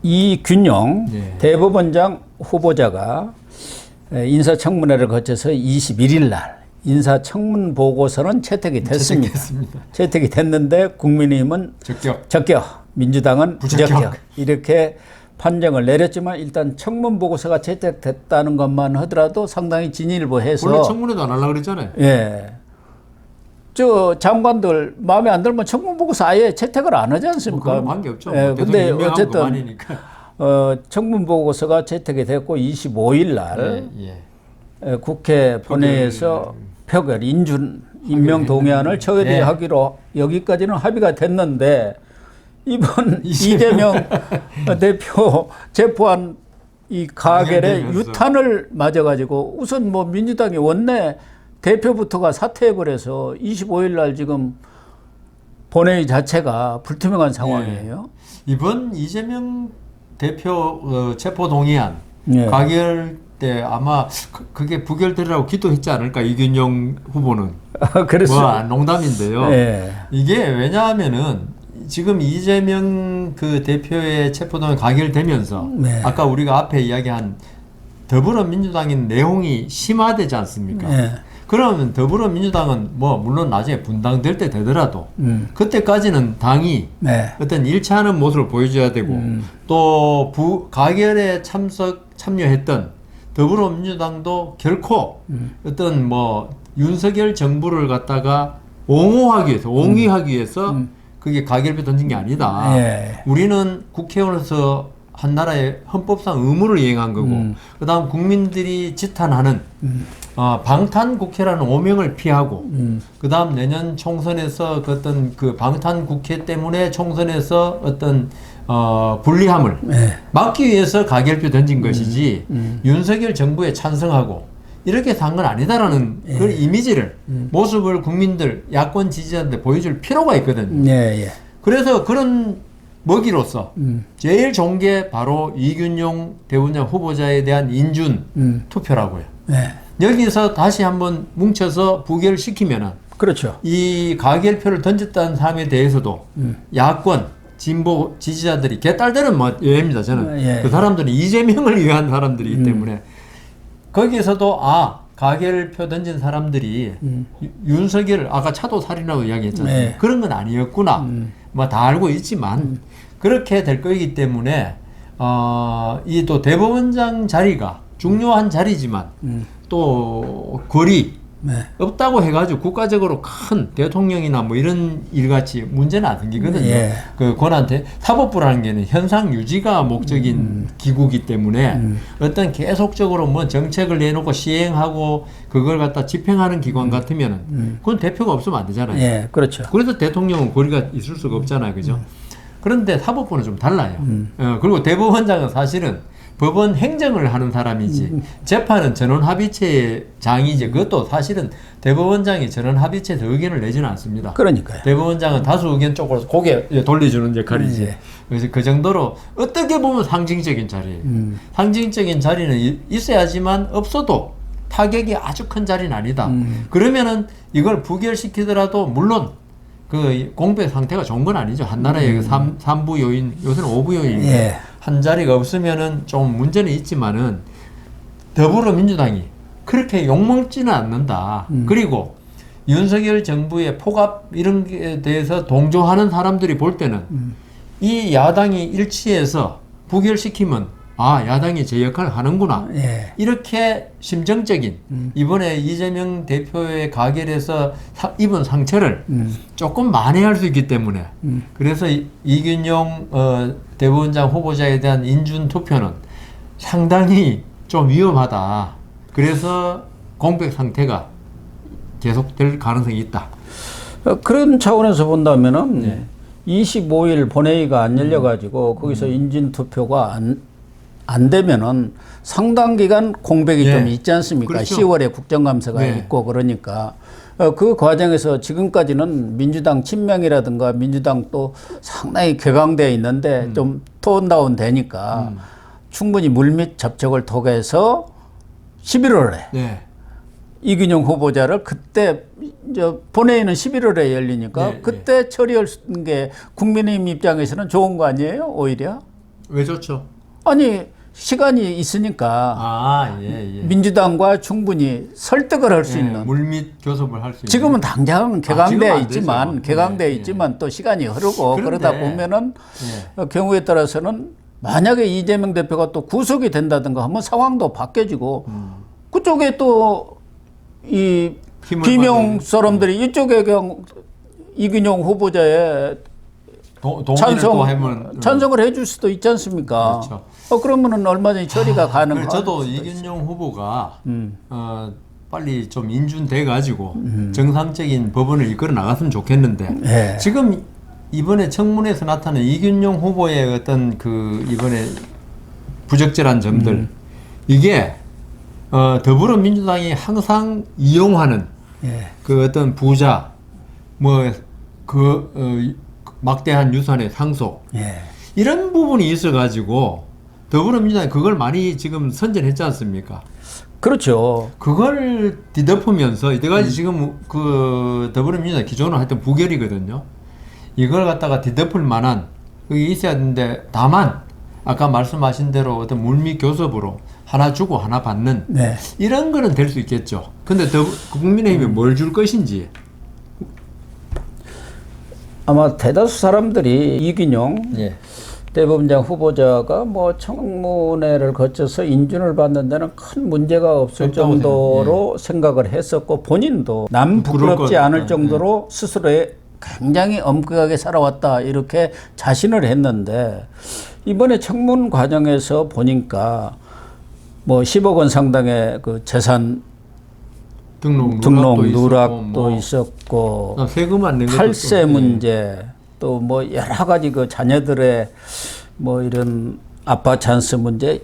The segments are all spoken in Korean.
이균용 네. 대법원장 후보자가 인사청문회를 거쳐서 21일 날 인사청문 보고서는 채택이 됐습니다. 채택이 됐는데 국민의힘은 적격, 민주당은 부적격 이렇게 판정을 내렸지만 일단 청문 보고서가 채택됐다는 것만 하더라도 상당히 진일보해서 원래 청문회도 안 하려고 그랬잖아요. 예. 저 장관들 마음에 안 들면 청문 보고서 아예 채택을 안 하지 않습니까? 그건 관계없죠. 예, 근데 어쨌든 청문 보고서가 채택이 됐고 25일 날 국회 본회의에서 표결 인준 임명 동의안을 처리하기로 여기까지는 합의가 됐는데 이번 이재명 대표 체포한 이 가결에 유탄을 맞아가지고 우선 뭐 민주당이 원내 대표부터가 사퇴해버려서 25일 날 지금 본회의 자체가 불투명한 상황이에요. 이번 이재명 대표 체포 동의안 가결 때 아마 그게 부결되라고 기도했지 않을까 이균용 후보는. 그렇습니다. 뭐 농담인데요. 이게 왜냐하면은 지금 이재명 그 대표의 체포동의 가결되면서 아까 우리가 앞에 이야기한 더불어민주당인 내용이 심화되지 않습니까? 그러면 더불어민주당은 뭐 물론 나중에 분당될 때 되더라도 그때까지는 당이 어떤 일치하는 모습을 보여줘야 되고 또 가결에 참여했던 더불어민주당도 결코 어떤 뭐 윤석열 정부를 갖다가 옹호하기 위해서 그게 가결표 던진 게 아니다. 우리는 국회의원으로서 한 나라의 헌법상 의무를 이행한 거고 그다음 국민들이 지탄하는 방탄국회라는 오명을 피하고 그다음 내년 총선에서 그 어떤 그 방탄국회 때문에 총선에서 어떤 불리함을 막기 위해서 가결표 던진 것이지 윤석열 정부에 찬성하고 이렇게 산 건 아니다라는 그 이미지를 모습을 국민들 야권 지지자한테 보여줄 필요가 있거든요. 그래서 그런 먹이로서 제일 좋은 게 바로 이균용 대법원장 후보자에 대한 인준 투표라고요. 여기서 다시 한번 뭉쳐서 부결시키면은 그렇죠. 이 가결표를 던졌다는 사람에 대해서도 야권 진보 지지자들이 개딸들은 뭐 예입니다. 저는 그 사람들은 이재명을 위한 사람들이기 때문에 거기에서도 가결표 던진 사람들이 윤석열 아까 차도 살인하고 이야기했잖아요. 그런 건 아니었구나. 뭐 다 알고 있지만 그렇게 될 거이기 때문에 이 또 대법원장 자리가 중요한 자리지만 또 권리 없다고 해가지고 국가적으로 큰 대통령이나 뭐 이런 일같이 문제는 안 생기거든요. 그 권한테 사법부라는 게는 현상 유지가 목적인 기구이기 때문에 어떤 계속적으로 뭐 정책을 내놓고 시행하고 그걸 갖다 집행하는 기관 같으면은 그건 대표가 없으면 안 되잖아요. 그렇죠. 그래서 대통령은 권리가 있을 수가 없잖아요, 그죠? 그런데 사법부는 좀 달라요. 그리고 대법원장은 사실은 법원 행정을 하는 사람이지 재판은 전원합의체장이지 그것도 사실은 대법원장이 전원합의체에서 의견을 내지는 않습니다. 그러니까요. 대법원장은 다수 의견 쪽으로 고개 돌려주는 역할이지. 그래서 그 정도로 어떻게 보면 상징적인 자리예요. 상징적인 자리는 있어야지만 없어도 타격이 아주 큰 자리는 아니다. 그러면은 이걸 부결시키더라도 물론 그 공백 상태가 좋은 건 아니죠. 한 나라의 3부 요인, 요새는 5부 요인인데 한 자리가 없으면은 좀 문제는 있지만은 더불어민주당이 그렇게 욕먹지는 않는다. 그리고 윤석열 정부의 폭압 이런 게 대해서 동조하는 사람들이 볼 때는 이 야당이 일치해서 부결시키면 야당이 제 역할을 하는구나. 이렇게 심정적인 이번에 이재명 대표의 가결에서 입은 상처를 조금 만회할 수 있기 때문에 그래서 이균용 대법원장 후보자에 대한 인준 투표는 상당히 좀 위험하다. 그래서 공백 상태가 계속될 가능성이 있다. 그런 차원에서 본다면은 25일 본회의가 안 열려가지고 거기서 인준 투표가 안 되면은 상당 기간 공백이 좀 있지 않습니까? 그렇죠. 10월에 국정감사가 있고 그러니까 그 과정에서 지금까지는 민주당 친명이라든가 민주당 또 상당히 격앙되어 있는데 좀 톤다운 되니까 충분히 물밑 접촉을 통해서 11월에 이균용 후보자를 그때 본회의는 11월에 열리니까 그때 처리할 게 국민의힘 입장에서는 좋은 거 아니에요? 오히려? 왜 좋죠? 아니 시간이 있으니까 민주당과 충분히 설득을 할 수 있는 물밑 교섭을 할 수 있는. 지금은 당장 개강되어 지금은 개강되어 있지만 또 시간이 흐르고 그러다 보면은 경우에 따라서는 만약에 이재명 대표가 또 구속이 된다든가 하면 상황도 바뀌어지고 그쪽에 또 이 비명 사람들이 이쪽에 그냥 이균용 후보자의 찬성을 해줄 수도 있지 않습니까? 그렇죠. 그러면은 얼마든지 처리가 가능하죠. 저도 이균용 후보가 빨리 좀 인준돼 가지고 정상적인 법원을 이끌어 나갔으면 좋겠는데 지금 이번에 청문회에서 나타난 이균용 후보의 어떤 그 이번에 부적절한 점들 이게 더불어민주당이 항상 이용하는 그 어떤 부자 막대한 유산의 상속 이런 부분이 있어가지고 더불어민주당이 그걸 많이 지금 선전했지 않습니까? 그렇죠. 그걸 뒤덮으면서 이때까지 지금 그 더불어민주당 기존으로 했던 부결이거든요. 이걸 갖다가 뒤덮을 만한 그게 있어야 되는데 다만 아까 말씀하신 대로 어떤 물밑 교섭으로 하나 주고 하나 받는 이런 거는 될 수 있겠죠. 근데 국민의힘이 뭘 줄 것인지 아마 대다수 사람들이 이균용 대법원장 후보자가 뭐 청문회를 거쳐서 인준을 받는 데는 큰 문제가 없을 정도로 생각을 했었고 본인도 남 부끄럽지 않을 정도로 스스로의 굉장히 엄격하게 살아왔다 이렇게 자신을 했는데 이번에 청문 과정에서 보니까 뭐 10억 원 상당의 그 재산 등록 누락도 있었고 세금 안 낸 탈세 문제 또 뭐 여러 가지 그 자녀들의 뭐 이런 아빠 찬스 문제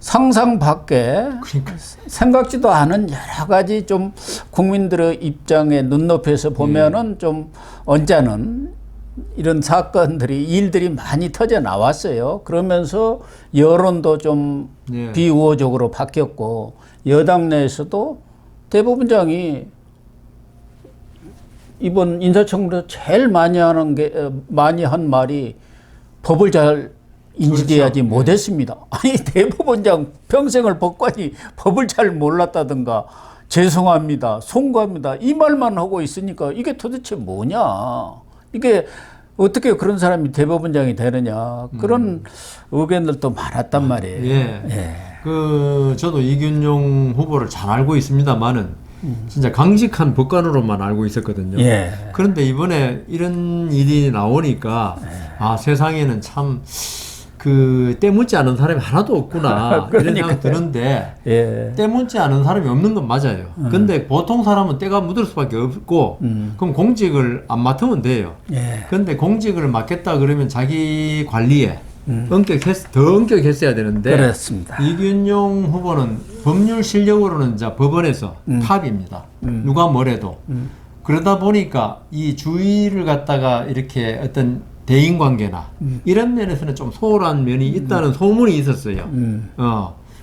상상 밖에 생각지도 않은 여러 가지 좀 국민들의 입장에 눈높이에서 보면은 좀 언짢은 이런 사건들이 일들이 많이 터져 나왔어요. 그러면서 여론도 좀 비우호적으로 바뀌었고 여당 내에서도 대법원장이 이번 인사청문회에서 제일 많이 한 말이 법을 잘 인지해야지 못했습니다. 아니 대법원장 평생을 법관이 법을 잘 몰랐다든가 죄송합니다, 송구합니다 이 말만 하고 있으니까 이게 도대체 뭐냐, 이게 어떻게 그런 사람이 대법원장이 되느냐 그런 의견들도 많았단 말이에요. 저도 이균용 후보를 잘 알고 있습니다만은 진짜 강직한 법관으로만 알고 있었거든요. 그런데 이번에 이런 일이 나오니까 세상에는 참 때묻지 않은 사람이 하나도 없구나 이런 생각이 드는데 때묻지 않은 사람이 없는 건 맞아요. 근데 보통 사람은 때가 묻을 수밖에 없고 그럼 공직을 안 맡으면 돼요. 근데 공직을 맡겠다 그러면 자기 관리에 더 엄격했어야 되는데 그렇습니다. 이균용 후보는 법률 실력으로는 이제 법원에서 탑입니다. 누가 뭐래도. 그러다 보니까 이 주의를 갖다가 이렇게 어떤 대인관계나 이런 면에서는 좀 소홀한 면이 있다는 소문이 있었어요.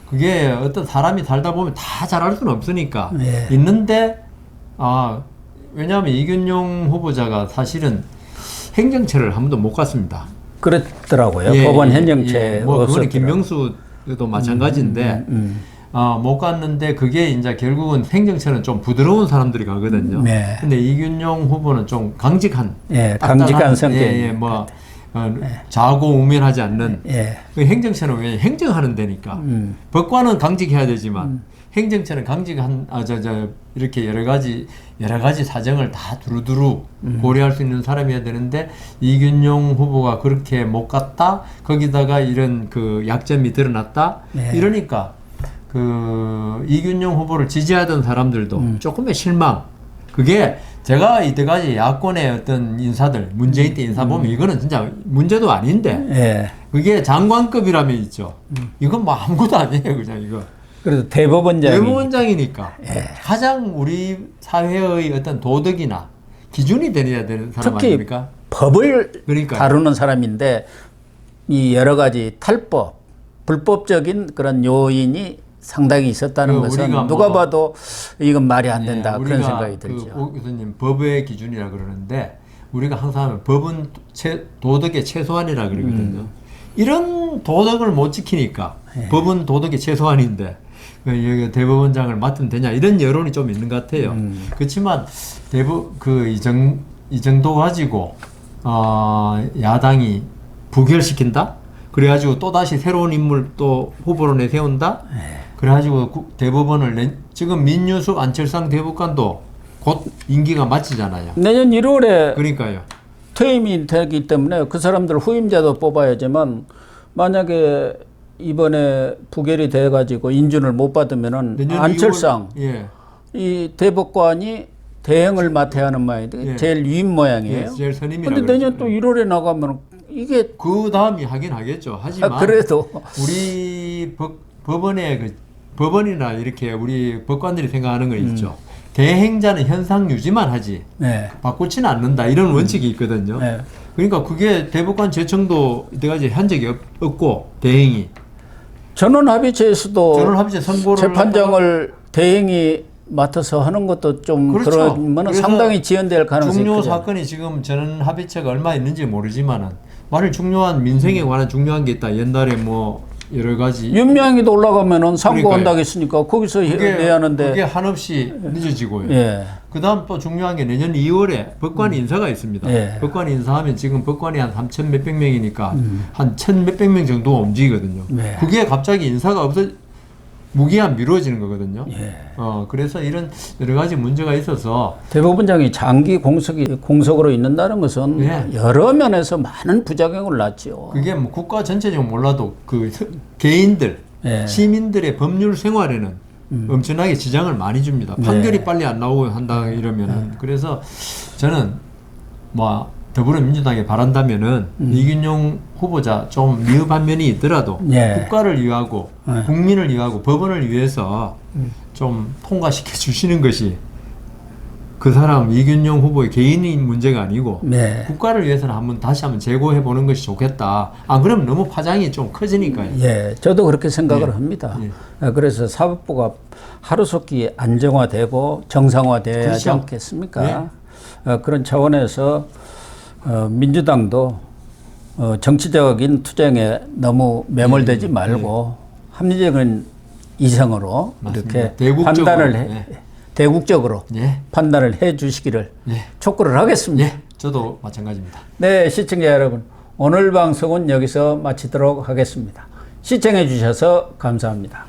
그게 어떤 사람이 살다 보면 다 잘할 수는 없으니까 있는데 왜냐하면 이균용 후보자가 사실은 행정처를 한 번도 못 갔습니다. 그랬더라고요. 법원 행정처에 뭐 그거는 김명수도 마찬가지인데 못 갔는데 그게 이제 결국은 행정처는 좀 부드러운 사람들이 가거든요. 근데 이균용 후보는 좀 강직한 강직한 성격. 자고우면하지 않는 그 행정처는 왜 행정하는 데니까 법관은 강직해야 되지만 행정처는 강직한 이렇게 여러 가지 사정을 다 두루두루 고려할 수 있는 사람이어야 되는데 이균용 후보가 그렇게 못 갔다 거기다가 이런 그 약점이 드러났다 이러니까 그 이균용 후보를 지지하던 사람들도 조금의 실망. 그게 제가 이때까지 야권의 어떤 인사들 문재인 때 인사 보면 이거는 진짜 문제도 아닌데 그게 장관급이라면 있죠. 이건 뭐 아무것도 아니에요 그냥 이거. 그래서 대법원장이니까 가장 우리 사회의 어떤 도덕이나 기준이 되어야 되는 사람 아닙니까? 법을 다루는 사람인데 이 여러 가지 탈법, 불법적인 그런 요인이 상당히 있었다는 것은 누가 봐도 이건 말이 안 된다 그런 생각이 들죠. 오 교수님 법의 기준이라 그러는데 우리가 항상 하면 법은 도덕의 최소한이라 그러거든요. 이런 도덕을 못 지키니까 법은 도덕의 최소한인데 여기 대법원장을 맡으면 되냐 이런 여론이 좀 있는 것 같아요. 그렇지만 이 정도 가지고 야당이 부결시킨다? 그래가지고 또 다시 새로운 인물 또 후보로 내세운다? 그래가지고 대법원을 지금 민유숙 안철상 대법관도 곧 임기가 마치잖아요. 내년 1월에 그러니까요. 퇴임이 되기 때문에 그 사람들 후임자도 뽑아야지만 만약에 이번에 부결이 돼가지고 인준을 못 받으면은 안철상 2월, 예. 이 대법관이 대행을 맡아야 하는 모양인데 제일 위임 모양이에요. 제일 선임이라. 근데 내년 또 1월에 나가면 이게 그 다음이 하긴 하겠죠. 하지만 그래도 우리 법원이나 이렇게 우리 법관들이 생각하는 거 있죠. 대행자는 현상 유지만 하지 바꾸지는 않는다 이런 원칙이 있거든요. 그러니까 그게 대법관 제청도 이때까지 한 적이 없고 대행이 전원합의체에서도 선고를 재판장을 대행이 맡아서 하는 것도 좀 그렇죠. 그러면 상당히 지연될 가능성이 중요 크죠. 사건이 지금 전원합의체가 얼마 있는지 모르지만은 만일 중요한 민생에 관한 중요한 게 있다. 옛날에 뭐 여러 가지 윤미향이도 올라가면은 상고한다고 했으니까 거기서 내야 하는데 그게 한없이 늦어지고요. 그다음 또 중요한 게 내년 2월에 법관 인사가 있습니다. 법관 인사하면 지금 법관이 한 3천 몇백 명이니까 한 1,000 몇백 명 정도 움직이거든요. 그게 갑자기 인사가 무기한 미뤄지는 거거든요. 그래서 이런 여러 가지 문제가 있어서 대법원장이 장기 공석으로 있는다는 것은 여러 면에서 많은 부작용을 낳죠. 그게 뭐 국가 전체적으로 몰라도 그 개인들, 시민들의 법률 생활에는 엄청나게 지장을 많이 줍니다. 판결이 빨리 안 나오고 한다 이러면은. 그래서 저는 뭐 더불어민주당에 바란다면은 이균용 후보자 좀 미흡한 면이 있더라도 국가를 위하고 국민을 위하고 법원을 위해서 좀 통과시켜 주시는 것이 그 사람 이균용 후보의 개인인 문제가 아니고 국가를 위해서는 다시 한번 재고해 보는 것이 좋겠다. 안 그러면 너무 파장이 좀 커지니까요. 저도 그렇게 생각을 합니다. 그래서 사법부가 하루속히 안정화되고 정상화되어야 하지 않겠습니까? 그런 차원에서 민주당도 정치적인 투쟁에 너무 매몰되지 말고 합리적인 이성으로 이렇게 판단을 대국적으로 판단을 해 주시기를 촉구를 하겠습니다. 저도 마찬가지입니다. 네, 시청자 여러분, 오늘 방송은 여기서 마치도록 하겠습니다. 시청해 주셔서 감사합니다.